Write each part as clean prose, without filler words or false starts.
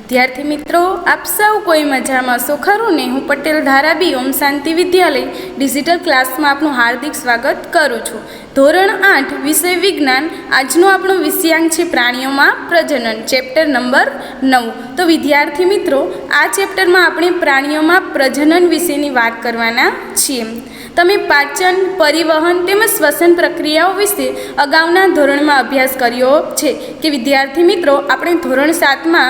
विद्यार्थी मित्रों, आप सौ कोई मजा में शो खरू ने? हूँ पटेल धाराबी ओम शांति विद्यालय डिजिटल क्लास में आपनु हार्दिक स्वागत करूँ छूँ। धोरण 8 विषय विज्ञान आजनो आपणो विषयांक छे प्राणियों में प्रजनन, चेप्टर नंबर 9। तो विद्यार्थी मित्रों, आ चेप्टर में आपणे प्राणियों में प्रजनन विषयनी वात करवाना छीए। तमे पाचन, परिवहन तेमज श्वसन प्रक्रियाओं विषे अगाउना धोरण में अभ्यास कर्यो छे कि विद्यार्थी मित्रों, आपणे धोरण 7 में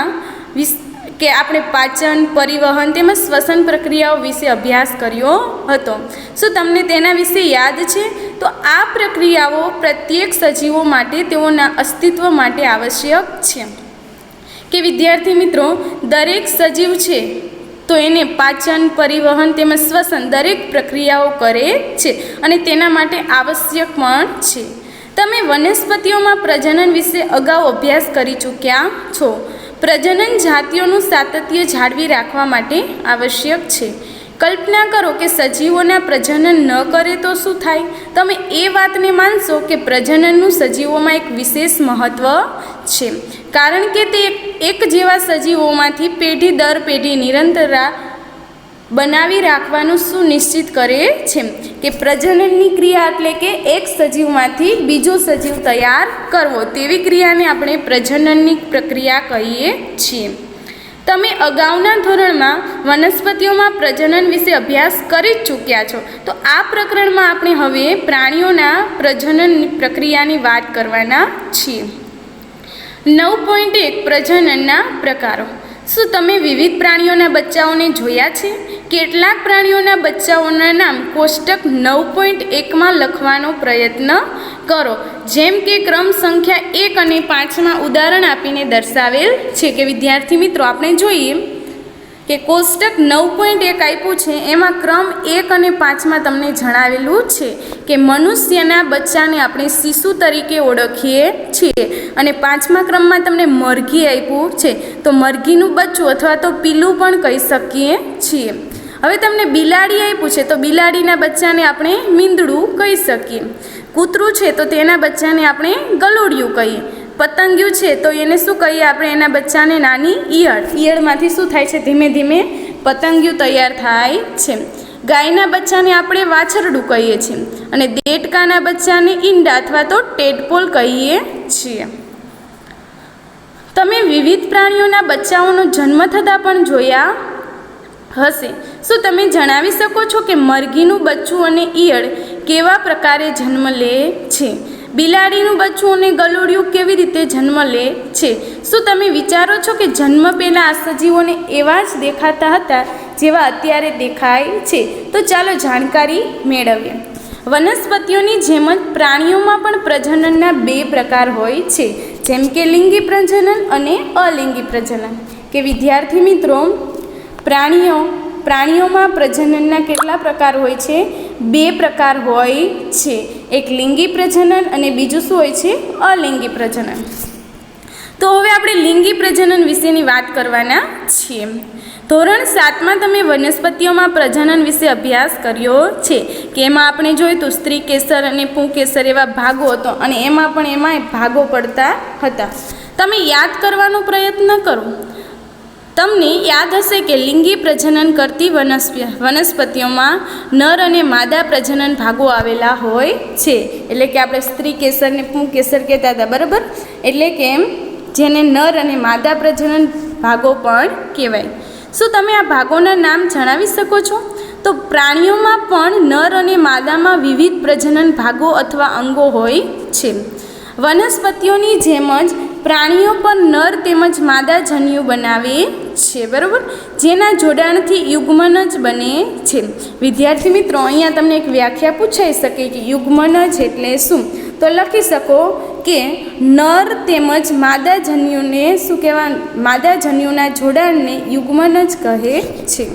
के आपणे पाचन, परिवहन तेमज श्वसन प्रक्रियाओं विषे अभ्यास कर्यो हतो। शुं तमने तेना विषे याद छे? तो आ प्रक्रियाओं प्रत्येक सजीवों माटे तेओना अस्तित्व माटे आवश्यक छे कि विद्यार्थी मित्रों, दरेक सजीव छे तो एने पाचन, परिवहन तेमज श्वसन दरेक प्रक्रियाओं करे छे अने तेना माटे आवश्यक पण छे। तमे वनस्पतिओमां प्रजनन विषे अगाऊ अभ्यास करी चूक्या छो। प्रजनन जातिओनुं सातत्य जाळवी राखवा माटे आवश्यक छे। कल्पना करो कि सजीवोना प्रजनन न करे तो शुं थाय? तमे ए वातने मानशो कि प्रजनननुं सजीवोमां एक विशेष महत्व छे, कारण के ते एक जेवा सजीवोमांथी पेढ़ी दर पेढ़ी निरंतरता बनावी राखवानुं सुनिश्चित करे छे कि प्रजनननी क्रिया एटले के एक सजीवमांथी बीजो सजीव तैयार करवो, तेवी क्रियाने आपणे प्रजनननी प्रक्रिया कहीए छीए। तमे अगाउना धोरणमां वनस्पतिओमां प्रजनन विषे अभ्यास करी चूक्या छो। तो आ प्रकरणमां आपणे हवे प्राणीओना प्रजनन प्रक्रियानी वात करवाना छीए। 9.1 प्रजननना प्रकारो। शुं तमे विविध प्राणीओना बच्चाओने जोया छे? કેટલાક પ્રાણીઓના બચ્ચાઓના નામ કોષ્ટક 9.1 માં લખવાનો પ્રયત્ન કરો, જેમ કે ક્રમ સંખ્યા 1 અને 5 માં ઉદાહરણ આપીને દર્શાવેલ છે કે વિદ્યાર્થી મિત્રો આપણે જોઈએ કે કોષ્ટક 9.1 આપ્યું છે, એમાં ક્રમ 1 અને 5 માં તમને જણાવેલું છે કે મનુષ્યના બચ્ચાને આપણે શિશુ તરીકે ઓળખીએ છીએ અને 5મા ક્રમમાં તમને મરઘી આપ્યું છે, તો મરઘીનું બચ્ચું અથવા તો પીલું પણ કહી શકીએ છીએ। હવે તમને બિલાડી આપ્યું છે, તો બિલાડીના બચ્ચાને આપણે મીંદડું કહી શકીએ। કૂતરું છે તો તેના બચ્ચાને આપણે ગલોડિયું કહીએ। પતંગિયું છે તો એને શું કહીએ આપણે? એના બચ્ચાને નાની ઈયળ। ઈયળમાંથી શું થાય છે? ધીમે ધીમે પતંગિયું તૈયાર થાય છે। ગાયના બચ્ચાને આપણે વાછરડું કહીએ છીએ અને દેડકાના બચ્ચાને ઈંડા અથવા તો ટેડપોલ કહીએ છીએ। તમે વિવિધ પ્રાણીઓના બચ્ચાઓનો જન્મ થતાં પણ જોયા હશે। શું તમે જણાવી શકો છો કે મરઘીનું બચ્ચું અને ઈયળ કેવા પ્રકારે જન્મ લે છે? બિલાડીનું બચ્ચું અને ગલોડિયું કેવી રીતે જન્મ લે છે? શું તમે વિચારો છો કે જન્મ પહેલાં આ સજીવોને એવા જ દેખાતા હતા જેવા અત્યારે દેખાય છે? તો ચાલો જાણકારી મેળવીએ। વનસ્પતિઓની જેમ જ પ્રાણીઓમાં પણ પ્રજનનના 2 પ્રકાર હોય છે, જેમ કે લિંગી પ્રજનન અને અલિંગી પ્રજનન। કે વિદ્યાર્થી મિત્રો, પ્રાણીઓમાં પ્રજનનના કેટલા પ્રકાર હોય છે? 2 પ્રકાર હોય છે, એક લિંગી પ્રજનન અને બીજું શું હોય છે? અલિંગી પ્રજનન। તો હવે આપણે લિંગી પ્રજનન વિશેની વાત કરવાના છીએ। ધોરણ 7માં તમે વનસ્પતિઓમાં પ્રજનન વિશે અભ્યાસ કર્યો છે કે એમાં આપણે જોયું તો સ્ત્રી કેસર અને પુંકેસર એવા ભાગો હતો અને એમાં ભાગો પડતા હતા। તમે યાદ કરવાનો પ્રયત્ન કરો। તમને યાદ હશે કે લિંગી પ્રજનન કરતી વનસ્પતિઓમાં નર અને માદા પ્રજનન ભાગો આવેલા હોય છે, એટલે કે આપણે સ્ત્રી કેસર ને પુંકેસર કહેતા હતા, બરાબર? એટલે કે જેને નર અને માદા પ્રજનન ભાગો પણ કહેવાય। શું તમે આ ભાગોના નામ જણાવી શકો છો? તો પ્રાણીઓમાં પણ નર અને માદામાં વિવિધ પ્રજનન ભાગો અથવા અંગો હોય છે। વનસ્પતિઓની જેમ જ પ્રાણીઓ પણ નર તેમજ માદા જન્યુ બનાવે છે, બરાબર? જેના જોડાણથી યુગ્મનજ બને છે। વિદ્યાર્થી મિત્રો, અહીંયા તમને એક વ્યાખ્યા પૂછાઈ શકે કે યુગ્મનજ એટલે શું? તો લખી શકો કે નર તેમજ માદા જન્યુને શું કહેવાય? માદા જન્યુના જોડાણને યુગ્મનજ કહે છે।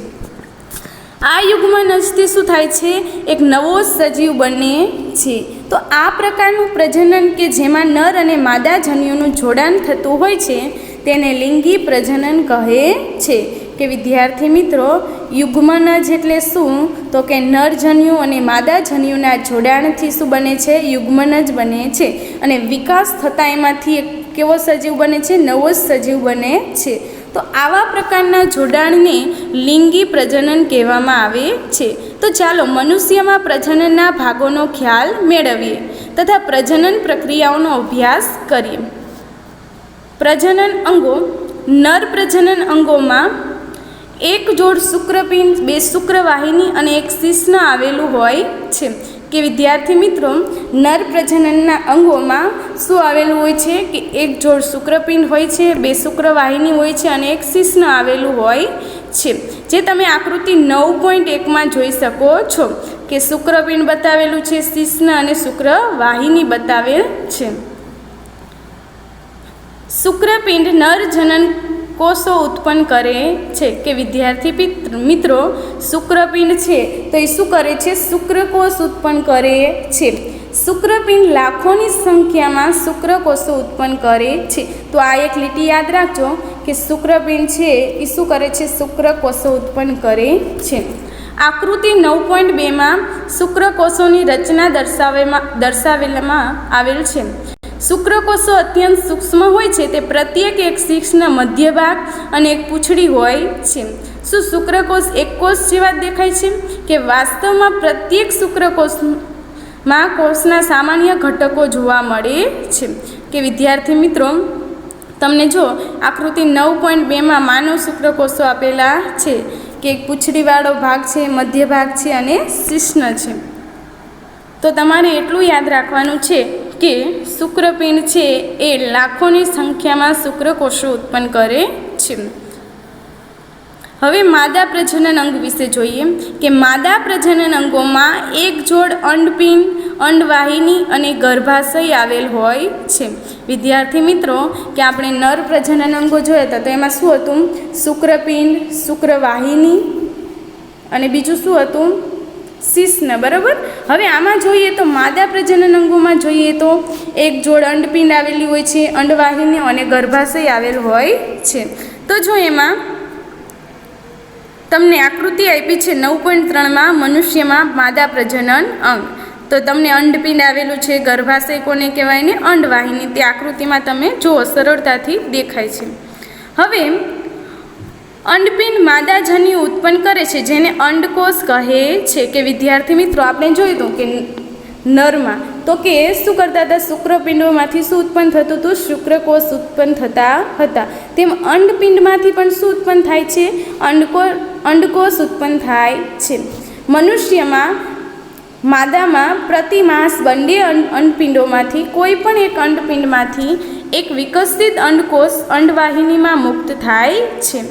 આ યુગ્મનજથી શું થાય છે? એક નવો સજીવ બને છે, તો આ પ્રકારનું પ્રજનન કે જેમાં નર અને માદા જન્યુનું જોડાણ થતું હોય છે તેને લિંગી પ્રજનન કહે છે. કે વિદ્યાર્થી મિત્રો, યુગ્મનજ એટલે શું? તો કે નરજન્યુ અને માદા જન્યુના જોડાણથી શું બને છે? યુગ્મનજ બને છે. અને વિકાસ થતાં એમાંથી એક કેવો સજીવ બને છે? નવો જ સજીવ બને છે. તો આવા પ્રકારના જોડાણને લિંગી પ્રજનન કહેવામાં આવે છે. તો ચાલો મનુષ્યમાં પ્રજનનના ભાગોનો ખ્યાલ મેળવીએ તથા પ્રજનન પ્રક્રિયાઓનો અભ્યાસ કરીએ. પ્રજનન અંગો. નર પ્રજનન અંગોમાં એક જોડ શુક્રપિંડ, બે શુક્રવાહિની અને એક શિશ્ન આવેલું હોય છે. કે વિદ્યાર્થી મિત્રો, નર પ્રજનનના અંગોમાં શું આવેલું હોય છે? કે એક જોડ શુક્રપિંડ હોય છે, બે શુક્રવાહિની હોય છે અને એક શિશ્ન આવેલું હોય છે. જે તમે આકૃતિ 9.1 જોઈ શકો છો કે શુક્રપિંડ બતાવેલું છે, શિશ્ન અને શુક્રવાહિની બતાવેલ છે. શુક્રપિંડ નર જનન કોષો ઉત્પન્ન કરે છે. કે વિદ્યાર્થી મિત્રો, શુક્રપિંડ છે તો એ શું કરે છે? શુક્રકોષ ઉત્પન્ન કરે છે. શુક્રપિંડ લાખોની સંખ્યામાં શુક્રકોષો ઉત્પન્ન કરે છે. તો આ એક લીટી યાદ રાખજો કે શુક્રપિંડ છે એ શું કરે છે? શુક્રકોષો ઉત્પન્ન કરે છે. આકૃતિ 9.2 શુક્રકોષોની રચના દર્શાવેલામાં આવેલ છે. શુક્રકોષો અત્યંત સૂક્ષ્મ હોય છે. તે પ્રત્યેક એક શીર્ષના મધ્ય ભાગ અને એક પૂંછડી હોય છે. શું શુક્રકોષ એક કોષ જેવા દેખાય છે? કે વાસ્તવમાં પ્રત્યેક શુક્રકોષમાં કોષના સામાન્ય ઘટકો જોવા મળે છે. કે વિદ્યાર્થી મિત્રો, તમને જો આકૃતિ 9.2 માનવ શુક્રકોષો આપેલા છે કે એક પૂંછડીવાળો ભાગ છે, મધ્ય ભાગ છે અને શિશ્ન છે. તો તમારે એટલું યાદ રાખવાનું છે કે શુક્રપિંડ છે એ લાખોની સંખ્યામાં શુક્રકોષો ઉત્પન્ન કરે છે. હવે માદા પ્રજનન અંગ વિશે જોઈએ કે માદા પ્રજનન અંગોમાં એક જોડ અંડપિંડ, અંડવાહિની અને ગર્ભાશય આવેલ હોય છે. વિદ્યાર્થી મિત્રો, કે આપણે નર પ્રજનન અંગો જોયા હતા તો એમાં શું હતું? શુક્રપિંડ, શુક્રવાહિની અને બીજું શું હતું? શિશ્ન. બરાબર. હવે આમાં જોઈએ તો માદા પ્રજનન અંગોમાં જોઈએ તો એક જોડ અંડપિંડ આવેલી હોય છે, અંડવાહિની અને ગર્ભાશય આવેલ હોય છે. તો જો એમાં તમને આકૃતિ આપી છે 9.3 મનુષ્યમાં માદા પ્રજનન અંગ. તો તમને અંડપિંડ આવેલું છે, ગર્ભાશય કોને કહેવાય ને? અંડવાહિની. તે આકૃતિમાં તમે જુઓ, સરળતાથી દેખાય છે. હવે અંડપિંડ માદા જન્યુ ઉત્પન્ન કરે છે જેને અંડકોષ કહે છે. કે વિદ્યાર્થી મિત્રો, આપણે જોયું હતું કે નરમાં તો કે શું કરતા હતા? શુક્રપિંડોમાંથી શું ઉત્પન્ન થતું હતું? શુક્રકોષ ઉત્પન્ન થતા હતા. તેમ અંડપિંડમાંથી પણ શું ઉત્પન્ન થાય છે? અંડકોષ ઉત્પન્ન થાય છે. મનુષ્યમાં માદામાં પ્રતિ માસ બંને અંડપિંડોમાંથી કોઈ પણ એક અંડપિંડમાંથી એક વિકસિત અંડકોષ અંડવાહિનીમાં મુક્ત થાય છે.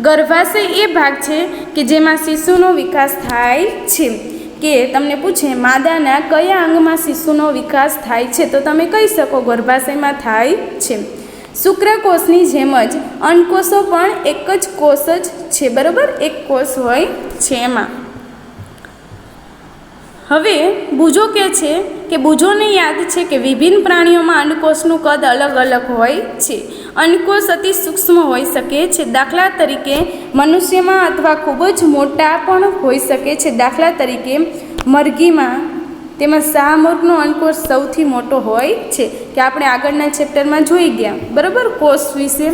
ગર્ભાશય એ ભાગ છે કે જેમાં શિશુનો વિકાસ થાય છે. કે તમને પૂછે માદાના કયા અંગમાં શિશુનો વિકાસ થાય છે તો તમે કહી શકો ગર્ભાશયમાં થાય છે. શુક્રકોષની જેમ જ અંડકોષો પણ એક જ કોષ જ છે. બરાબર, એક કોષ હોય છે એમાં. હવે બુજો કે છે કે બુજોને યાદ છે કે વિભિન્ન પ્રાણીઓમાં અંડકોષનું કદ અલગ અલગ હોય છે. અંડકોષ અતિ સૂક્ષ્મ હોઈ શકે છે. દાખલા તરીકે મનુષ્યમાં અથવા ખૂબ જ મોટા પણ હોઈ શકે છે. દાખલા તરીકે મરઘીમાં તેમાં શાહમૃગનો અંડકોષ સૌથી મોટો હોય છે. કે આપણે આગળના ચેપ્ટરમાં જોઈ ગયા. બરાબર, કોષ વિશે.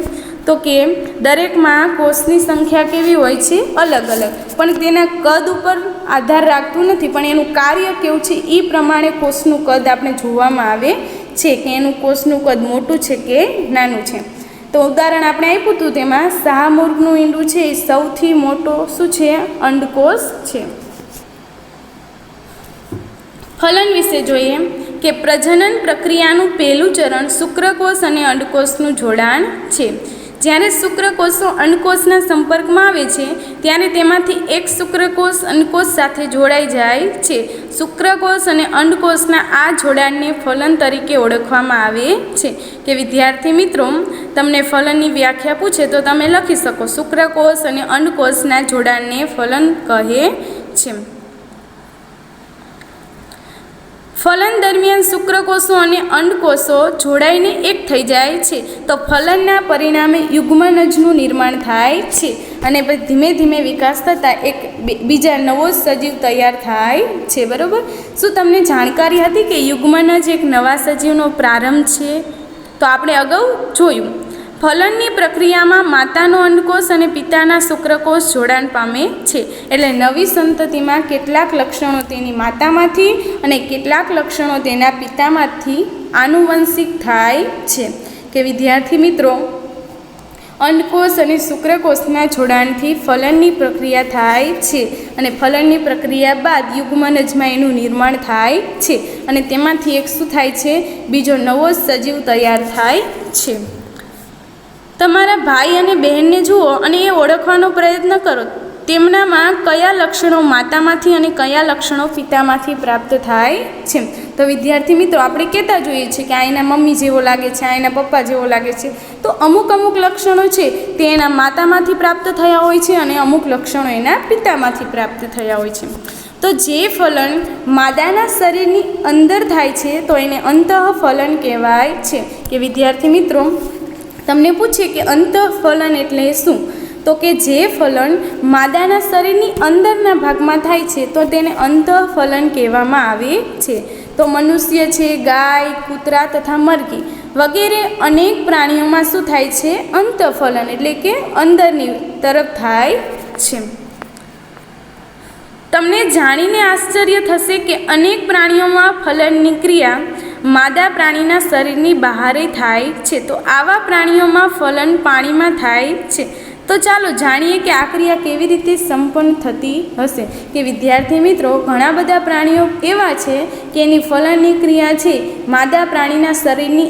તો કે દરેકમાં કોષની સંખ્યા કેવી હોય છે? અલગ અલગ. પણ તેના કદ ઉપર આધાર રાખતું નથી, પણ એનું કાર્ય કેવું છે એ પ્રમાણે કોષનું કદ આપણે જોવામાં આવે છે કે એનું કોષનું કદ મોટું છે કે નાનું છે. તો ઉદાહરણ આપણે આપ્યું હતું તેમાં શાહમૃગનું ઈંડું છે એ સૌથી મોટો શું છે? અંડકોષ છે. ફલન વિશે જોઈએ કે પ્રજનન પ્રક્રિયાનું પહેલું ચરણ શુક્રકોષ અને અંડકોષનું જોડાણ છે. જ્યારે શુક્રકોષો અંડકોષના સંપર્કમાં આવે છે ત્યારે તેમાંથી એક શુક્રકોષ અંડકોષ સાથે જોડાઈ જાય છે. શુક્રકોષ અને અંડકોષના આ જોડાણને ફલન તરીકે ઓળખવામાં આવે છે. કે વિદ્યાર્થી મિત્રો, તમને ફલનની વ્યાખ્યા પૂછે તો તમે લખી શકો શુક્રકોષ અને અંડકોષના જોડાણને ફલન કહે છે. ફલન દરમિયાન શુક્રકોષો અને અંડકોષો જોડાઈને એક થઈ જાય છે, તો ફલનના પરિણામે યુગ્મનજનું નિર્માણ થાય છે અને પછી ધીમે ધીમે વિકાસ થતાં એક બીજા નવો સજીવ તૈયાર થાય છે. બરાબર. શું તમને જાણકારી હતી કે યુગ્મનજ એક નવા સજીવનો પ્રારંભ છે? તો આપણે અગાઉ જોયું. ફલનની પ્રક્રિયામાં માતાનો અંડકોષ અને પિતાના શુક્રકોષ જોડાણ પામે છે. એટલે નવી સંતતિમાં કેટલાક લક્ષણો તેની માતામાંથી અને કેટલાક લક્ષણો તેના પિતામાંથી આનુવંશિક થાય છે. કે વિદ્યાર્થી મિત્રો, અંડકોષ અને શુક્રકોષના જોડાણથી ફલનની પ્રક્રિયા થાય છે અને ફલનની પ્રક્રિયા બાદ યુગ્મનજમાં એનું નિર્માણ થાય છે અને તેમાંથી એક શું થાય છે? બીજો નવો સજીવ તૈયાર થાય છે. તમારા ભાઈ અને બહેનને જુઓ અને એ ઓળખવાનો પ્રયત્ન કરો, તેમનામાં કયા લક્ષણો માતામાંથી અને કયા લક્ષણો પિતામાંથી પ્રાપ્ત થાય છે. તો વિદ્યાર્થી મિત્રો, આપણે કહેતા જોઈએ છીએ કે આ એના મમ્મી જેવો લાગે છે, આ એના પપ્પા જેવો લાગે છે. તો અમુક લક્ષણો છે તે એના માતામાંથી પ્રાપ્ત થયા હોય છે અને અમુક લક્ષણો એના પિતામાંથી પ્રાપ્ત થયા હોય છે. તો જે ફલન માદાના શરીરની અંદર થાય છે તો એને અંતઃફલન કહેવાય છે. કે વિદ્યાર્થી મિત્રો, તમને પૂછે કે અંતઃફલન એટલે શું? તો કે જે ફલન માદાના શરીરની અંદરના ભાગમાં થાય છે તો તેને અંતઃફલન કહેવામાં આવે છે. તો મનુષ્ય છે, ગાય, કૂતરા તથા મરઘી વગેરે અનેક પ્રાણીઓમાં શું થાય છે? અંતઃફલન એટલે કે અંદરની તરફ થાય છે. તમને જાણીને આશ્ચર્ય થશે કે અનેક પ્રાણીઓમાં ફલનની ક્રિયા માદા પ્રાણીના શરીરની બહારે થાય છે. તો આવા પ્રાણીઓમાં ફલન પાણીમાં થાય છે. તો ચાલો જાણીએ કે આ ક્રિયા કેવી રીતે સંપન્ન થતી હશે. કે વિદ્યાર્થી મિત્રો, ઘણા બધા પ્રાણીઓ એવા છે કે એની ફલનની ક્રિયા છે માદા પ્રાણીના શરીરની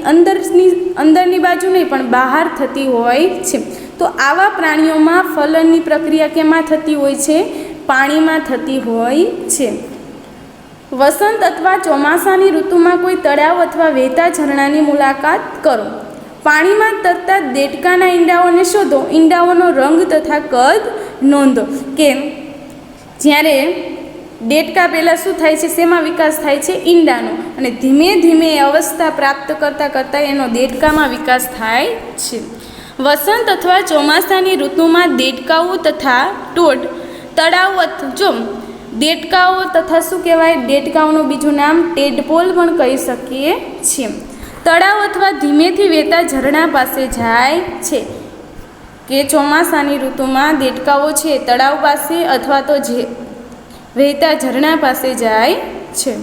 અંદરની બાજુ નહીં પણ બહાર થતી હોય છે. તો આવા પ્રાણીઓમાં ફલનની પ્રક્રિયા કેમાં થતી હોય છે? પાણીમાં થતી હોય છે. વસંત અથવા ચોમાસાની ઋતુમાં કોઈ તળાવ અથવા વહેતા ઝરણાની મુલાકાત કરો. પાણીમાં તરતા દેડકાના ઈંડાઓને શોધો. ઈંડાઓનો રંગ તથા કદ નોંધો. કે જ્યારે દેડકા પહેલાં શું થાય છે? શેમાં વિકાસ થાય છે? ઈંડાનો. અને ધીમે ધીમે એ અવસ્થા પ્રાપ્ત કરતાં એનો દેડકામાં વિકાસ થાય છે. વસંત અથવા ચોમાસાની ઋતુમાં દેડકાઓ તથા ટોડ તળાવ જો દેડકાઓ તથા શું કહેવાય? દેડકાઓનું બીજું નામ ટેડપોલ પણ કહી શકીએ છીએ. તળાવ અથવા ધીમેથી વહેતા ઝરણા પાસે જાય છે. કે ચોમાસાની ઋતુમાં દેડકાઓ છે તળાવ પાસે અથવા તો વહેતા ઝરણા પાસે જાય છે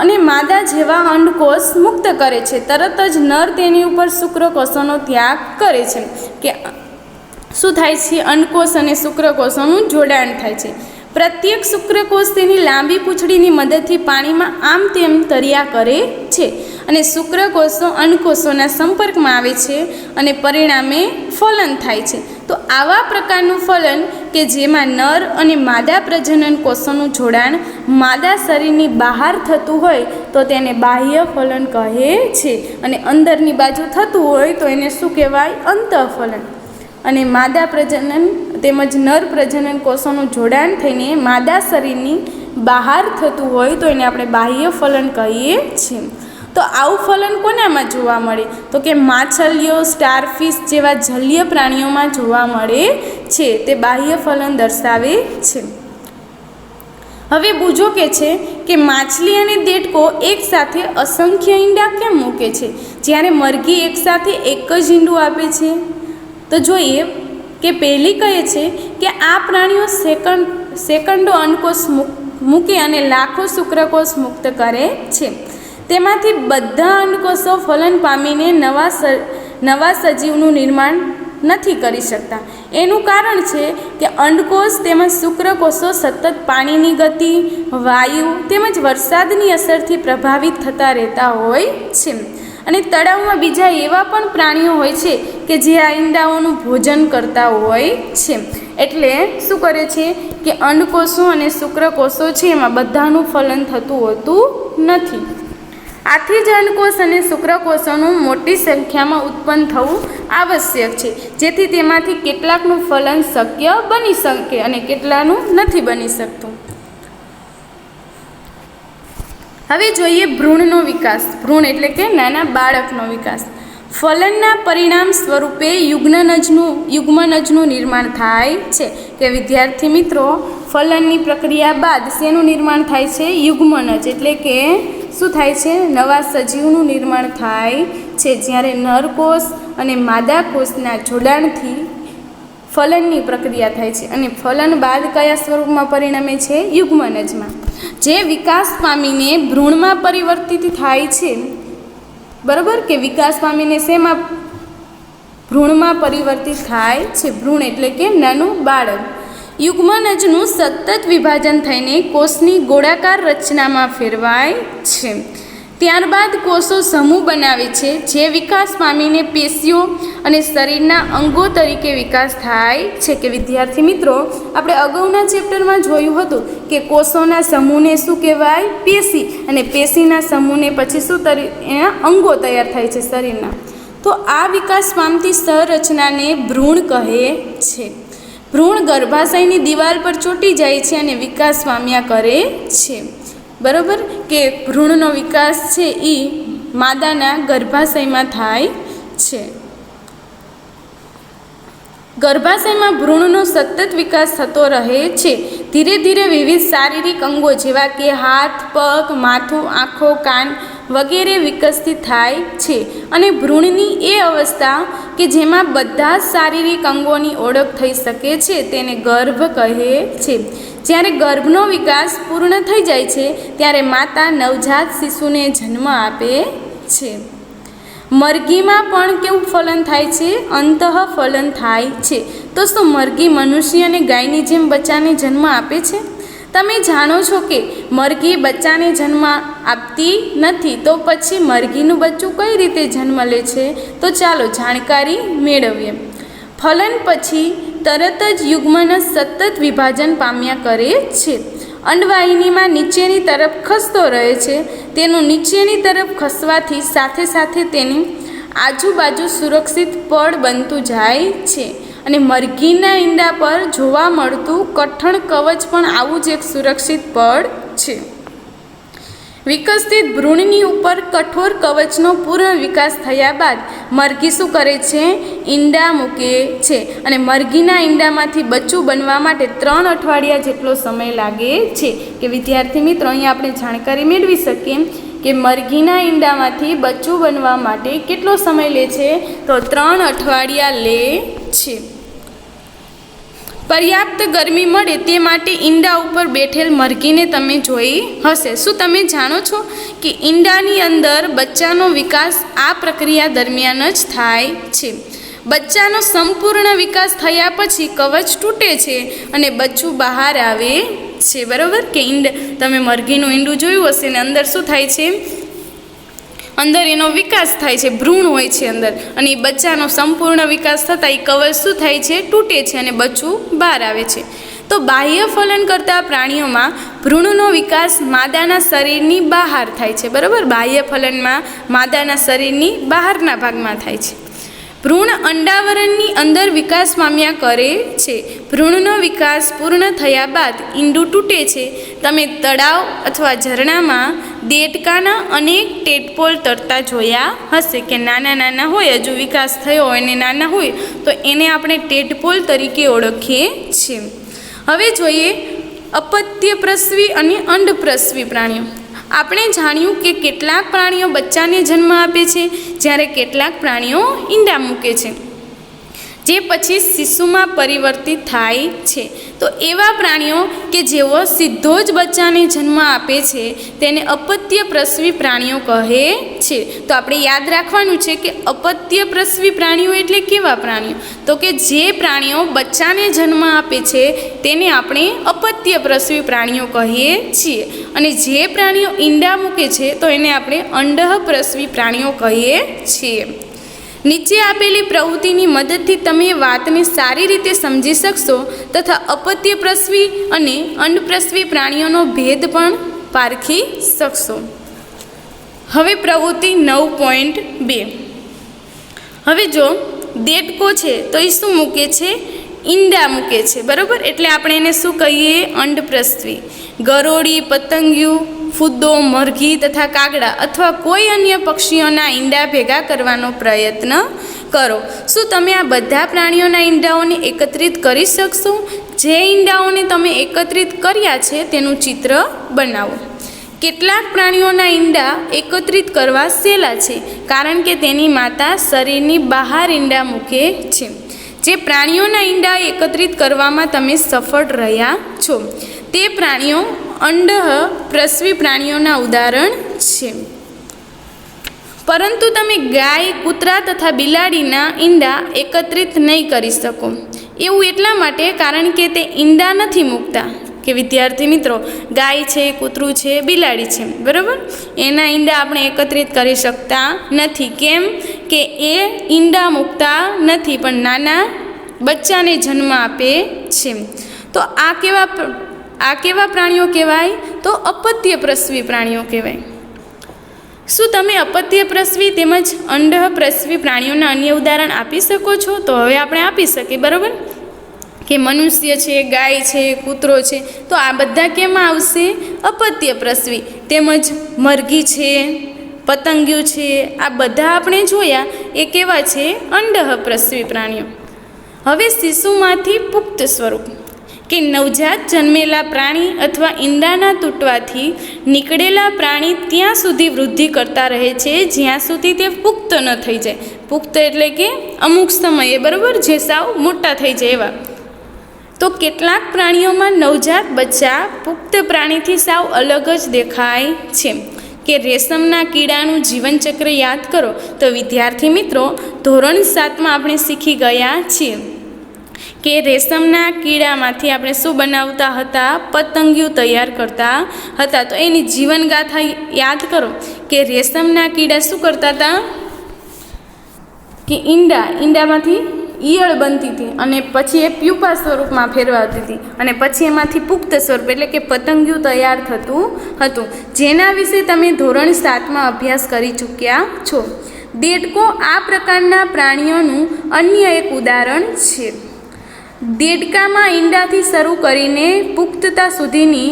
અને માદા જેવા અંડકોષ મુક્ત કરે છે. તરત જ નર તેની ઉપર શુક્રકોષોનો ત્યાગ કરે છે. કે શું થાય છે? અંડકોષ અને શુક્રકોષોનું જોડાણ થાય છે. પ્રત્યેક શુક્રકોષ તેની લાંબી પૂંછડીની મદદથી પાણીમાં આમ તેમ તર્યા કરે છે અને શુક્રકોષો અંડકોષોના સંપર્કમાં આવે છે અને પરિણામે ફલન થાય છે. તો આવા પ્રકારનું ફલન કે જેમાં નર અને માદા પ્રજનન કોષોનું જોડાણ માદા શરીરની બહાર થતું હોય તો તેને બાહ્ય ફલન કહે છે અને અંદરની બાજુ થતું હોય તો એને શું કહેવાય? અંતઃફલન. અને માદા પ્રજનન તેમજ નર પ્રજનન કોષોનું જોડાણ થઈને માદા શરીરની બહાર થતું હોય તો એને આપણે બાહ્ય ફલન કહીએ છીએ. તો આવું ફલન કોનામાં જોવા મળે? તો કે માછલીઓ, સ્ટારફિશ જેવા જલીય પ્રાણીઓમાં જોવા મળે છે. તે બાહ્ય ફલન દર્શાવે છે. હવે બુજો કે છે કે માછલી અને દેડકો એકસાથે અસંખ્ય ઈંડા કેમ મૂકે છે જ્યારે મરઘી એકસાથે એક જ ઈંડું આપે છે? તો જોઈએ કે પહેલી કહે છે કે આ પ્રાણીઓ સેકન્ડો અંડકોષ મૂકે અને લાખો શુક્રકોષ મુક્ત કરે છે. તેમાંથી બધા અંડકોષો ફલન પામીને નવા સજીવનું નિર્માણ નથી કરી શકતા. એનું કારણ છે કે અંડકોષ તેમજ શુક્રકોષો સતત પાણીની ગતિ, વાયુ તેમજ વરસાદની અસરથી પ્રભાવિત થતા રહેતા હોય છે. અને તળાવમાં બીજા એવા પણ પ્રાણીઓ હોય છે કે જે આ ઈંડાઓનું ભોજન કરતા હોય છે. એટલે શું કરે છે કે અંડકોષો અને શુક્રકોષો છે એમાં બધાનું ફલન થતું હોતું નથી. આથી જ અંડકોષ અને શુક્રકોષોનું મોટી સંખ્યામાં ઉત્પન્ન થવું આવશ્યક છે, જેથી તેમાંથી કેટલાકનું ફલન શક્ય બની શકે અને કેટલાનું નથી બની શકતું. હવે જોઈએ ભ્રૂણનો વિકાસ. ભ્રૂણ એટલે કે નાના બાળકનો વિકાસ. ફલનના પરિણામ સ્વરૂપે યુગ્મનજનું નિર્માણ થાય છે. કે વિદ્યાર્થી મિત્રો, ફલનની પ્રક્રિયા બાદ શેનું નિર્માણ થાય છે? યુગ્મનજ એટલે કે શું થાય છે? નવા સજીવનું નિર્માણ થાય છે. જ્યારે નરકોષ અને માદા કોષના જોડાણથી ફલનની પ્રક્રિયા થાય છે અને ફલન બાદ કયા સ્વરૂપમાં પરિણમે છે? યુગ્મનજમાં. જે વિકાસ પામીને ભ્રૂણમાં પરિવર્તિત થાય છે, બરાબર, કે વિકાસ પામીને શેમાં? ભ્રૂણમાં પરિવર્તિત થાય છે. ભ્રૂણ એટલે કે નાનું બાળક. યુગ્મનજનું સતત વિભાજન થઈને કોષની ગોળાકાર રચનામાં ફેરવાય છે. ત્યારબાદ કોષો સમૂહ બનાવે છે, જે વિકાસ પામીને પેશીઓ અને શરીરના અંગો તરીકે વિકાસ થાય છે. કે વિદ્યાર્થી મિત્રો, આપણે અગાઉના ચેપ્ટરમાં જોયું હતું કે કોષોના સમૂહને શું કહેવાય? પેશી. અને પેશીના સમૂહને પછી શું એના અંગો તૈયાર થાય છે શરીરના. તો આ વિકાસ પામતી સંરચનાને ભ્રૂણ કહે છે. ભ્રૂણ ગર્ભાશયની દિવાલ પર ચોંટી જાય છે અને વિકાસ પામ્યા કરે છે. બરાબર, કે ભ્રૂણનો વિકાસ છે એ માદાના ગર્ભાશયમાં થાય છે. ગર્ભાશયમાં ભ્રૂણનો સતત વિકાસ થતો રહે છે. ધીરે ધીરે વિવિધ શારીરિક અંગો જેવા કે હાથ, પગ, માથું, આંખો, કાન વગેરે વિકસિત થાય છે. અને ભ્રૂણની એ અવસ્થા કે જેમાં બધા જ શારીરિક અંગોની ઓળખ થઈ શકે છે તેને ગર્ભ કહે છે. જ્યારે ગર્ભનો વિકાસ પૂર્ણ થઈ જાય છે ત્યારે માતા નવજાત શિશુને જન્મ આપે છે. મરઘીમાં પણ કેવું ફલન થાય છે? અંતઃફલન થાય છે. તો શું મરઘી મનુષ્ય અને ગાયની જેમ બચ્ચાને જન્મ આપે છે? તમે જાણો છો કે મરઘી બચ્ચાને જન્મ આપતી નથી, તો પછી મરઘીનું બચ્ચું કઈ રીતે જન્મ લે છે? તો ચાલો જાણકારી મેળવીએ. ફલન પછી તરત જ યુગ્મનજ સતત વિભાજન પામ્યા કરે છે. અંડવાહિનીમાં નીચેની તરફ ખસતો રહે છે. તેનું નીચેની તરફ ખસવાથી સાથે સાથે તેની આજુબાજુ સુરક્ષિત પડ બનતું જાય છે. અને મરઘીના ઈંડા પર જોવા મળતું કઠણ કવચ પણ આવું જ એક સુરક્ષિત પડ છે. વિકસિત ભ્રૂણની ઉપર કઠોર કવચનો પૂર્ણ વિકાસ થયા બાદ મરઘી શું કરે છે? ઈંડા મૂકે છે. અને મરઘીના ઈંડામાંથી બચ્ચું બનવા માટે 3 અઠવાડિયા જેટલો સમય લાગે છે. કે વિદ્યાર્થી મિત્રો, અહીંયા આપણે જાણકારી મેળવી શકીએ કે મરઘીના ઈંડામાંથી બચ્ચું બનવા માટે કેટલો સમય લે છે? તો 3 અઠવાડિયા લે છે. પર્યાપ્ત ગરમી મળે તે માટે ઈંડા ઉપર બેઠેલ મરઘીને તમે જોઈ હશે. શું તમે જાણો છો કે ઈંડાની અંદર બચ્ચાનો વિકાસ આ પ્રક્રિયા દરમિયાન જ થાય છે. બચ્ચાનો સંપૂર્ણ વિકાસ થયા પછી કવચ તૂટે છે અને બચ્ચું બહાર આવે છે. બરાબર, કે તમે મરઘીનું ઈંડું જોયું હશે ને અંદર શું થાય છે? અંદર એનો વિકાસ થાય છે, ભ્રૂણ હોય છે અંદર, અને એ બચ્ચાનો સંપૂર્ણ વિકાસ થતાં એ કવચ શું થાય છે? તૂટે છે અને બચ્ચું બહાર આવે છે. તો બાહ્ય ફલન કરતા પ્રાણીઓમાં ભ્રૂણનો વિકાસ માદાના શરીરની બહાર થાય છે. બરાબર, બાહ્ય ફલનમાં માદાના શરીરની બહારના ભાગમાં થાય છે. ભ્રૂણ અંડાવરણની અંદર વિકાસ પામ્યા કરે છે. ભ્રૂણનો વિકાસ પૂર્ણ થયા બાદ ઈંડું તૂટે છે. તમે તળાવ અથવા ઝરણામાં દેડકાના અનેક ટેડપોલ તરતા જોયા હશે કે નાના નાના હોય, હજુ વિકાસ થયો હોય અને નાના હોય તો એને આપણે ટેડપોલ તરીકે ઓળખીએ છીએ. હવે જોઈએ અપત્યપ્રસવી અને અંડપ્રસવી પ્રાણીઓ. આપણે જાણ્યું કે કેટલાક પ્રાણીઓ બચ્ચાને જન્મ આપે છે, જ્યારે કેટલાક પ્રાણીઓ ઈંડા મૂકે છે, જે પછી શિશુમાં પરિવર્તિત થાય છે. તો એવા પ્રાણીઓ કે જેઓ સીધો જ બચ્ચાને જન્મ આપે છે તેને અપત્યપ્રસવી પ્રાણીઓ કહે છે. તો આપણે યાદ રાખવાનું છે કે અપત્યપ્રસવી પ્રાણીઓ એટલે કેવા પ્રાણીઓ? તો કે જે પ્રાણીઓ બચ્ચાને જન્મ આપે છે તેને આપણે અપત્યપ્રસવી પ્રાણીઓ કહીએ છીએ. અને જે પ્રાણીઓ ઈંડા મૂકે છે તો એને આપણે અંડઃપ્રસવી પ્રાણીઓ કહીએ છીએ. નીચે આપેલી પ્રવૃત્તિની મદદથી તમે વાતને સારી રીતે સમજી શકશો તથા અપત્યપ્રસવી અને અંડપ્રસવી પ્રાણીઓનો ભેદ પણ પારખી શકશો. હવે પ્રવૃત્તિ 9.2. હવે જો દેડકો છે તો એ શું મૂકે છે? ઈંડા મૂકે છે. બરાબર, એટલે આપણે એને શું કહીએ? અંડપ્રસવી. ગરોળી, પતંગિયું, ફૂદ્દો, મરઘી તથા કાગડા અથવા કોઈ અન્ય પક્ષીઓના ઈંડા ભેગા કરવાનો પ્રયત્ન કરો. શું તમે આ બધા પ્રાણીઓના ઈંડાઓને એકત્રિત કરી શકશો? જે ઈંડાઓને તમે એકત્રિત કર્યા છે તેનું ચિત્ર બનાવો. કેટલાક પ્રાણીઓના ઈંડા એકત્રિત કરવા સહેલા છે, કારણ કે તેની માતા શરીરની બહાર ઈંડા મૂકે છે. જે પ્રાણીઓના ઈંડા એકત્રિત કરવામાં તમે સફળ રહ્યા છો તે પ્રાણીઓ અંડઃપ્રસવી પ્રાણીઓના ઉદાહરણ છે. પરંતુ તમે ગાય, કૂતરા તથા બિલાડીના ઈંડા એકત્રિત નહીં કરી શકો. એવું એટલા માટે કારણ કે તે ઈંડા નથી મૂકતા. કે વિદ્યાર્થી મિત્રો, ગાય છે, કૂતરું છે, બિલાડી છે, બરાબર, એના ઈંડા આપણે એકત્રિત કરી શકતા નથી. કેમ કે એ ઈંડા મૂકતા નથી, પણ નાના બચ્ચાને જન્મ આપે છે. તો આ કેવા પ્રાણીઓ કહેવાય? તો અપત્યપ્રસવી પ્રાણીઓ કહેવાય. શું તમે અપત્યપ્રસવી તેમજ અંડઃપ્રસવી પ્રાણીઓના અન્ય ઉદાહરણ આપી શકો છો? તો હવે આપણે આપી શકીએ, બરાબર, કે મનુષ્ય છે, ગાય છે, કૂતરો છે, તો આ બધા કેમાં આવશે? અપત્યપ્રસવી. તેમજ મરઘી છે, પતંગિયું છે, આ બધા આપણે જોયા એ કેવા છે? અંડઃપ્રસવી પ્રાણીઓ. હવે શિશુમાંથી પુખ્ત સ્વરૂપ, કે નવજાત જન્મેલા પ્રાણી અથવા ઈંડાના તૂટવાથી નીકળેલા પ્રાણી ત્યાં સુધી વૃદ્ધિ કરતા રહે છે જ્યાં સુધી તે પુખ્ત ન થઈ જાય. પુખ્ત એટલે કે અમુક સમયે, બરાબર, જે સાવ મોટા થઈ જાય એવા. તો કેટલાક પ્રાણીઓમાં નવજાત બચ્ચા પુખ્ત પ્રાણીથી સાવ અલગ જ દેખાય છે. કે રેશમના કીડાનું જીવનચક્ર યાદ કરો. તો વિદ્યાર્થી મિત્રો, ધોરણ 7માં આપણે શીખી ગયા છીએ કે રેશમના કીડામાંથી આપણે શું બનાવતા હતા? પતંગિયું તૈયાર કરતા હતા. તો એની જીવનગાથા યાદ કરો કે રેશમના કીડા શું કરતા હતા? કે ઈંડામાંથી ઈયળ બનતી હતી અને પછી એ પ્યુપા સ્વરૂપમાં ફેરવાતી હતી અને પછી એમાંથી પુખ્ત સ્વરૂપ એટલે કે પતંગિયું તૈયાર થતું હતું, જેના વિશે તમે ધોરણ 7માં અભ્યાસ કરી ચૂક્યા છો. દેડકો આ પ્રકારના પ્રાણીઓનું અન્ય એક ઉદાહરણ છે. દેડકામાં ઈંડાથી શરૂ કરીને પુખ્તતા સુધીની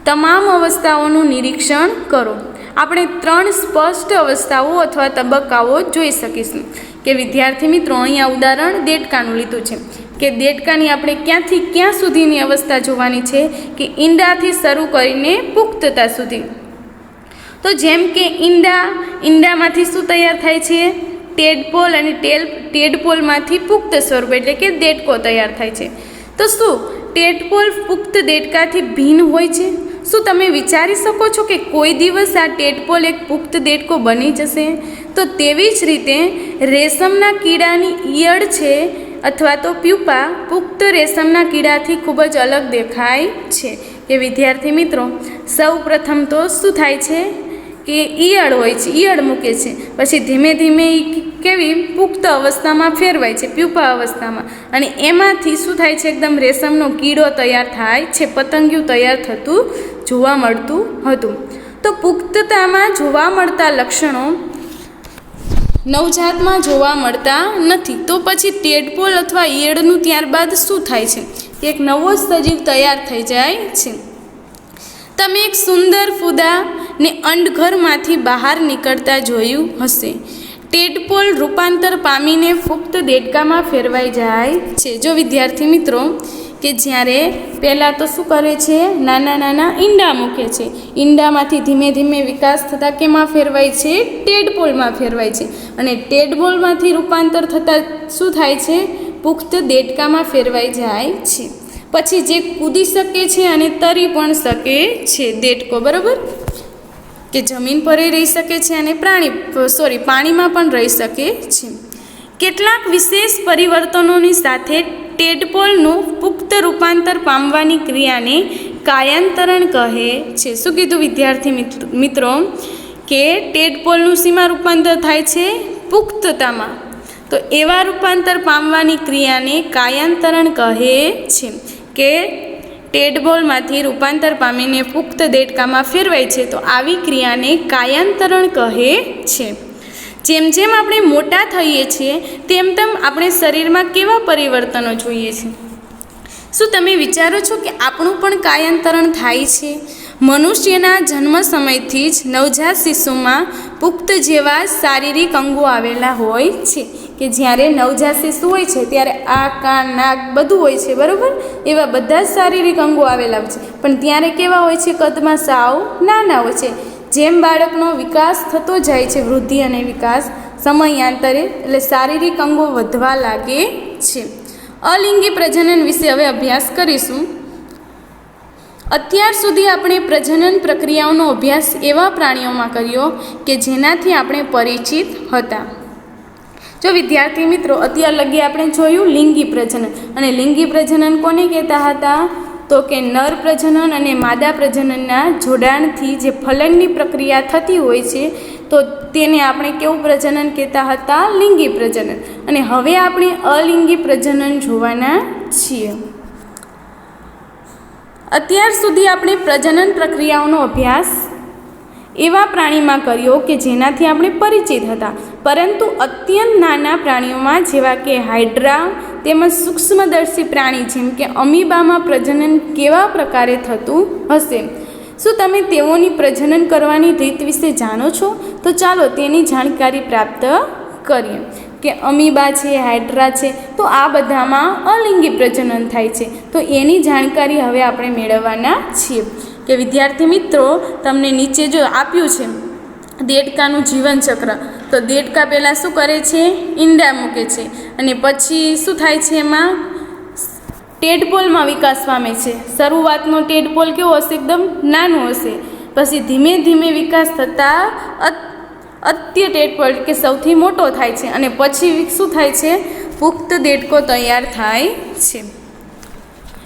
તમામ અવસ્થાઓનું નિરીક્ષણ કરો. આપણે 3 સ્પષ્ટ અવસ્થાઓ અથવા તબક્કાઓ જોઈ શકીશું. કે વિદ્યાર્થી મિત્રો, અહીંયા ઉદાહરણ દેડકાનું લીધું છે કે દેડકાની આપણે ક્યાંથી ક્યાં સુધીની અવસ્થા જોવાની છે? કે ઈંડાથી શરૂ કરીને પુખ્તતા સુધી. તો જેમ કે ઈંડામાંથી શું તૈયાર થાય છે? ટેડપોલ, અને ટેડપોલમાંથી પુખ્ત સ્વરૂપ એટલે કે દેડકો તૈયાર થાય છે. તો શું ટેડપોલ પુખ્ત દેડકાથી ભિન્ન હોય છે? શું તમે વિચારી શકો છો કે કોઈ દિવસ આ ટેડપોલ એક પુખ્ત દેડકો બની જશે? તો તેવી જ રીતે રેશમના કીડાની ઈયળ છે અથવા તો પ્યુપા પુખ્ત રેશમના કીડાથી ખૂબ જ અલગ દેખાય છે. કે વિદ્યાર્થી મિત્રો, સૌ પ્રથમ તો શું થાય છે? કે ઈયળ હોય છે, ઈયળ મૂકે છે, પછી ધીમે ધીમે એ કેવી પુખ્ત અવસ્થામાં ફેરવાય છે, પ્યુપા અવસ્થામાં, અને એમાંથી શું થાય છે? એકદમ રેશમનો કીડો તૈયાર થાય છે, પતંગિયું તૈયાર થતું જોવા મળતું હતું. તો પુખ્તતામાં જોવા મળતા લક્ષણો નવજાતમાં જોવા મળતા નથી. તો પછી ટેડપોલ અથવા ઈયળનું ત્યારબાદ શું થાય છે? એક નવો સજીવ તૈયાર થઈ જાય છે. તમે એક સુંદર ફૂદાને અંડઘરમાંથી બહાર નીકળતા જોયું હશે. ટેડપોલ રૂપાંતર પામીને પુખ્ત દેડકામાં ફેરવાઈ જાય છે. જો વિદ્યાર્થી મિત્રો, કે જ્યારે પહેલાં તો શું કરે છે? નાના નાના ઈંડા મૂકે છે. ઈંડામાંથી ધીમે ધીમે વિકાસ થતાં કેમાં ફેરવાય છે? ટેડપોલમાં ફેરવાય છે. અને ટેડપોલમાંથી રૂપાંતર થતાં શું થાય છે? પુખ્ત દેડકામાં ફેરવાઈ જાય છે. પછી જે કૂદી શકે છે અને તરી પણ શકે છે દેડકો, બરાબર, કે જમીન પર રહી શકે છે અને પાણીમાં પણ રહી શકે છે. કેટલાક વિશેષ પરિવર્તનોની સાથે ટેડપોલનું પુખ્ત રૂપાંતર પામવાની ક્રિયાને કાયાંતરણ કહે છે. શું કીધું વિદ્યાર્થી મિત્રો? કે ટેડપોલનું શેમાં રૂપાંતર થાય છે? પુખ્તતામાં. તો એવા રૂપાંતર પામવાની ક્રિયાને કાયાંતરણ કહે છે. કે ટેડપોલમાંથી રૂપાંતર પામીને પુખ્ત દેડકામાં ફેરવાય છે, તો આવી ક્રિયાને કાયાંતરણ કહે છે. જેમ જેમ આપણે મોટા થઈએ છીએ તેમ તેમ આપણે શરીરમાં કેવા પરિવર્તનો જોઈએ છીએ? શું તમે વિચારો છો કે આપણું પણ કાયાંતરણ થાય છે? મનુષ્યના જન્મ સમયથી જ નવજાત શિશુમાં પુખ્ત જેવા શારીરિક અંગો આવેલા હોય છે, કે જ્યારે નવજાત શિશુ હોય છે ત્યારે આ કાન નાક બધું હોય છે, બરાબર. એવા બધા જ શારીરિક અંગો આવેલા હોય છે, પણ ત્યારે કેવા હોય છે? કદમાં સાવ નાના હોય છે. જેમ બાળકનો વિકાસ થતો જાય છે, વૃદ્ધિ અને વિકાસ સમયાંતરે, એટલે શારીરિક અંગો વધવા લાગે છે. અલિંગી પ્રજનન વિશે હવે અભ્યાસ કરીશું. અત્યાર સુધી આપણે પ્રજનન પ્રક્રિયાઓનો અભ્યાસ એવા પ્રાણીઓમાં કર્યો કે જેનાથી આપણે પરિચિત હતા. જો વિદ્યાર્થી મિત્રો, અત્યાર લગી આપણે જોયું લિંગી પ્રજનન, અને લિંગી પ્રજનન કોને કહેતા હતા? તો કે નર પ્રજનન અને માદા પ્રજનનના જોડાણથી જે ફલનની પ્રક્રિયા થતી હોય છે, તો તેને આપણે કેવું પ્રજનન કહેતા હતા? લિંગી પ્રજનન. અને હવે આપણે અલિંગી પ્રજનન જોવાના છીએ. અત્યાર સુધી આપણે પ્રજનન પ્રક્રિયાઓનો અભ્યાસ એવા પ્રાણીમાં કર્યો કે જેનાથી આપણે પરિચિત હતા, પરંતુ અત્યંત નાના પ્રાણીઓમાં જેવા કે હાઇડ્રા તેમજ સૂક્ષ્મદર્શી પ્રાણી જેમ કે અમીબામાં પ્રજનન કેવા પ્રકારે થતું હશે? શું તમે તેઓની પ્રજનન કરવાની રીત વિશે જાણો છો? તો ચાલો તેની જાણકારી પ્રાપ્ત કરીએ. કે અમીબા છે, હાઇડ્રા છે, તો આ બધામાં અલિંગી પ્રજનન થાય છે. તો એની જાણકારી હવે આપણે મેળવવાના છીએ. કે વિદ્યાર્થી મિત્રો, તમને નીચે જો આપ્યું છે દેડકાનું જીવનચક્ર, તો દેડકા પહેલાં શું કરે છે? ઈંડા મૂકે છે, અને પછી શું થાય છે? એમાં ટેડપોલમાં વિકાસ પામે છે. શરૂઆતનો ટેડપોલ કેવો હશે? એકદમ નાનું હશે. પછી ધીમે ધીમે વિકાસ થતાં અત્ય ટેડપોલ કે સૌથી મોટો થાય છે, અને પછી શું થાય છે? પુખ્ત દેડકો તૈયાર થાય છે.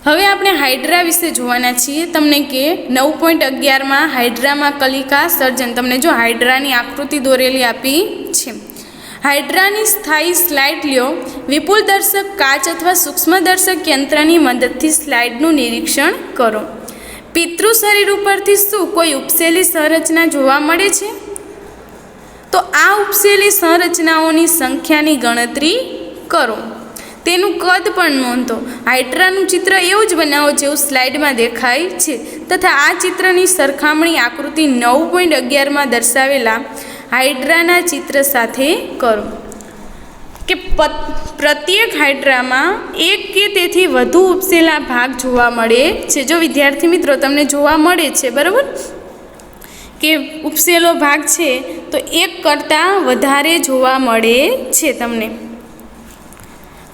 હવે આપણે હાઇડ્રા વિશે જોવાના છીએ. તમને કે 9.11માં હાઇડ્રામાં કલિકા સર્જન, તમને જો હાઇડ્રાની આકૃતિ દોરેલી આપી છે. હાઇડ્રાની સ્થાયી સ્લાઇડ લ્યો. વિપુલ દર્શક કાચ અથવા સૂક્ષ્મદર્શક યંત્રની મદદથી સ્લાઇડનું નિરીક્ષણ કરો. પિતૃ શરીર ઉપરથી શું કોઈ ઉપસેલી સંરચના જોવા મળે છે? તો આ ઉપસેલી સંરચનાઓની સંખ્યાની ગણતરી કરો. તેનું કદ પણ નોંધો. હાઇડ્રાનું ચિત્ર એવું જ બનાવો જેવું સ્લાઇડમાં દેખાય છે, તથા આ ચિત્રની સરખામણી આકૃતિ 9.11માં દર્શાવેલા હાઇડ્રાના ચિત્ર સાથે કરો. કે પ્રત્યેક હાઇડ્રામાં એક કે તેથી વધુ ઉપસેલા ભાગ જોવા મળે છે. જો વિદ્યાર્થી મિત્રો, તમને જોવા મળે છે, બરાબર, કે ઉપસેલો ભાગ છે તો એક કરતાં વધારે જોવા મળે છે તમને.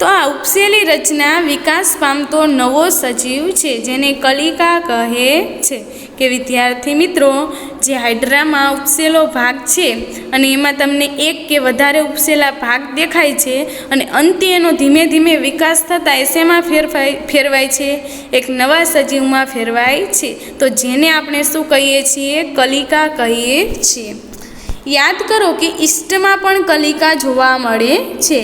તો આ ઉપસેલી રચના વિકાસ પામતો નવો સજીવ છે, જેને કલિકા કહે છે. કે વિદ્યાર્થી મિત્રો, જે હાઇડ્રામાં ઉપસેલો ભાગ છે અને એમાં તમને એક કે વધારે ઉપસેલા ભાગ દેખાય છે, અને અંતે એનો ધીમે ધીમે વિકાસ થતાં એ શેમાં ફેરવાય છે? એક નવા સજીવમાં ફેરવાય છે. તો જેને આપણે શું કહીએ છીએ? કલિકા કહીએ છીએ. યાદ કરો કે ઈસ્ટમાં પણ કલિકા જોવા મળે છે.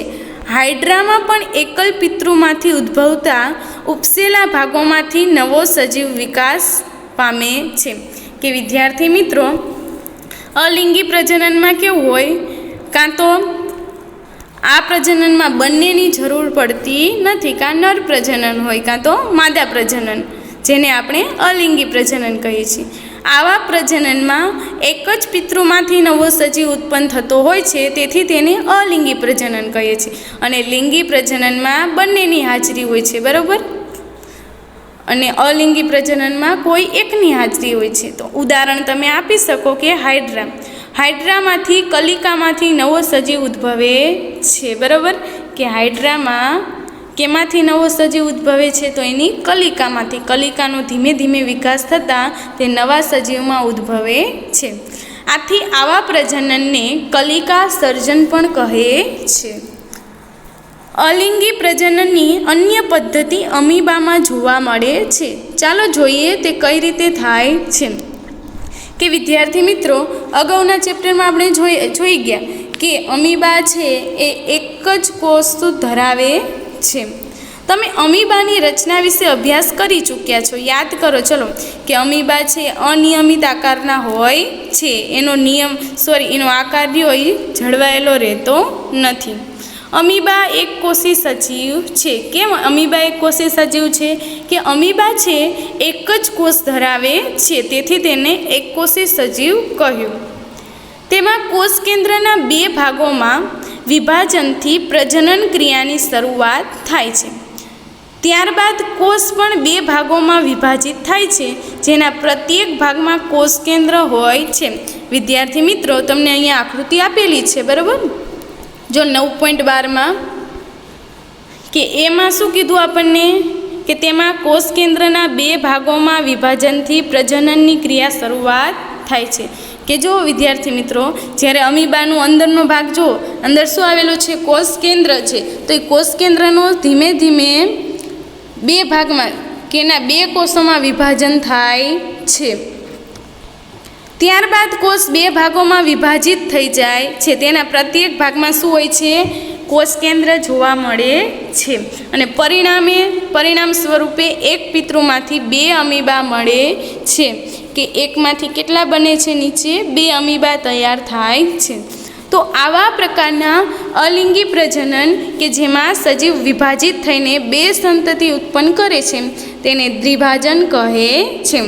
હાઇડ્રામાં પણ એકલ પિતૃમાંથી ઉદ્ભવતા ઉપસેલા ભાગોમાંથી નવો સજીવ વિકાસ પામે છે. કે વિદ્યાર્થી મિત્રો, અલિંગી પ્રજનનમાં કેવું હોય? કાં તો આ પ્રજનનમાં બંનેની જરૂર પડતી નથી, કાં નર પ્રજનન હોય કાં તો માદા પ્રજનન, જેને આપણે અલિંગી પ્રજનન કહીએ છીએ. આવા પ્રજનનમાં એક જ પિતૃમાંથી નવો સજીવ ઉત્પન્ન થતો હોય છે, તેથી તેને અલિંગી પ્રજનન કહીએ છીએ. અને લિંગી પ્રજનનમાં બંનેની હાજરી હોય છે, બરાબર, અને અલિંગી પ્રજનનમાં કોઈ એકની હાજરી હોય છે. તો ઉદાહરણ તમે આપી શકો કે હાઇડ્રામાંથી કલિકામાંથી નવો સજીવ ઉદ્ભવે છે, બરાબર. કે હાઇડ્રામાં કેમાંથી નવો સજીવ ઉદ્ભવે છે? તો એની કલિકામાંથી. કલિકાનો ધીમે ધીમે વિકાસ થતાં તે નવા સજીવમાં ઉદ્ભવે છે. આથી આવા પ્રજનનને કલિકા સર્જન પણ કહે છે. અલિંગી પ્રજનનની અન્ય પદ્ધતિ અમીબામાં જોવા મળે છે. ચાલો જોઈએ તે કઈ રીતે થાય છે. કે વિદ્યાર્થી મિત્રો, અગાઉના ચેપ્ટરમાં આપણે જોઈ ગયા કે અમીબા છે એ એક જ કોષ ધરાવે છે. તમે અમીબાની રચના વિશે અભ્યાસ કરી ચૂક્યા છો. યાદ કરો ચલો, કે અમીબા છે અનિયમિત આકારના હોય છે. એનો આકાર રહ્યો એ જળવાયેલો રહેતો નથી. અમીબા એક કોષી સજીવ છે. કેમ અમીબા એક કોષી સજીવ છે? કે અમીબા છે એક જ કોષ ધરાવે છે, તેથી તેને એક કોષી સજીવ કહ્યું. તેમાં કોષ કેન્દ્રના બે ભાગોમાં વિભાજનથી પ્રજનન ક્રિયાની શરૂઆત થાય છે. ત્યારબાદ કોષ પણ બે ભાગોમાં વિભાજિત થાય છે, જેના પ્રત્યેક ભાગમાં કોષ કેન્દ્ર હોય છે. વિદ્યાર્થી મિત્રો, તમને અહીંયા આકૃતિ આપેલી છે, બરાબર? જો 9.12માં કે એમાં શું કીધું આપણને કે તેમાં કોષ કેન્દ્રના બે ભાગોમાં વિભાજનથી પ્રજનનની ક્રિયા શરૂઆત થાય છે. કે જો વિદ્યાર્થી મિત્રો, જ્યારે અમીબાનું અંદરનો ભાગ જો અંદર શું આવેલું છે? કોષ કેન્દ્ર છે. તો એ કોષ કેન્દ્રનો ધીમે ધીમે બે ભાગમાં કે એના બે કોષોમાં વિભાજન થાય છે. ત્યારબાદ કોષ બે ભાગોમાં વિભાજિત થઈ જાય છે. તેના પ્રત્યેક ભાગમાં શું હોય છે? કોષ કેન્દ્ર જોવા મળે છે. અને પરિણામ સ્વરૂપે એક પિતૃમાંથી બે અમીબા મળે છે. કે એકમાંથી કેટલા બને છે? નીચે બે અમીબા તૈયાર થાય છે. તો આવા પ્રકારના અલિંગી પ્રજનન કે જેમાં સજીવ વિભાજિત થઈને બે સંતતિ ઉત્પન્ન કરે છે, તેને દ્વિભાજન કહે છે.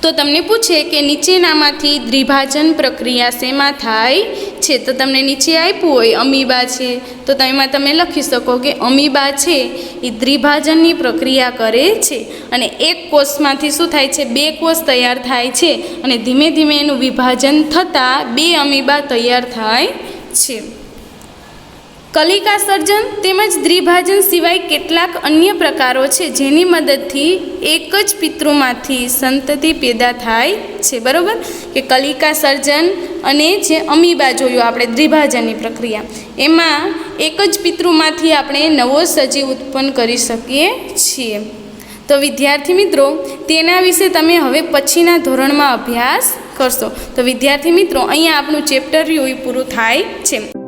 તો તમને પૂછે કે નીચેનામાંથી દ્વિભાજન પ્રક્રિયા શેમાં થાય છે? તો તમને નીચે આપ્યું હોય અમીબા છે, તો એમાં તમે લખી શકો કે અમીબા છે એ દ્વિભાજનની પ્રક્રિયા કરે છે. અને એક કોષમાંથી શું થાય છે? બે કોષ તૈયાર થાય છે. અને ધીમે ધીમે એનું વિભાજન થતાં બે અમીબા તૈયાર થાય છે. કલિકા સર્જન તેમજ દ્વિભાજન સિવાય કેટલાક અન્ય પ્રકારો છે જેની મદદથી એક જ પિતૃમાંથી સંતતિ પેદા થાય છે. બરાબર? કે કલિકા સર્જન અને જે અમીબા જોયું આપણે દ્વિભાજનની પ્રક્રિયા, એમાં એક જ પિતૃમાંથી આપણે નવો સજીવ ઉત્પન્ન કરી શકીએ છીએ. તો વિદ્યાર્થી મિત્રો, તેના વિશે તમે હવે પછીના ધોરણમાં અભ્યાસ કરશો. તો વિદ્યાર્થી મિત્રો, અહીંયા આપણું ચેપ્ટર રહ્યું એ પૂરું થાય છે.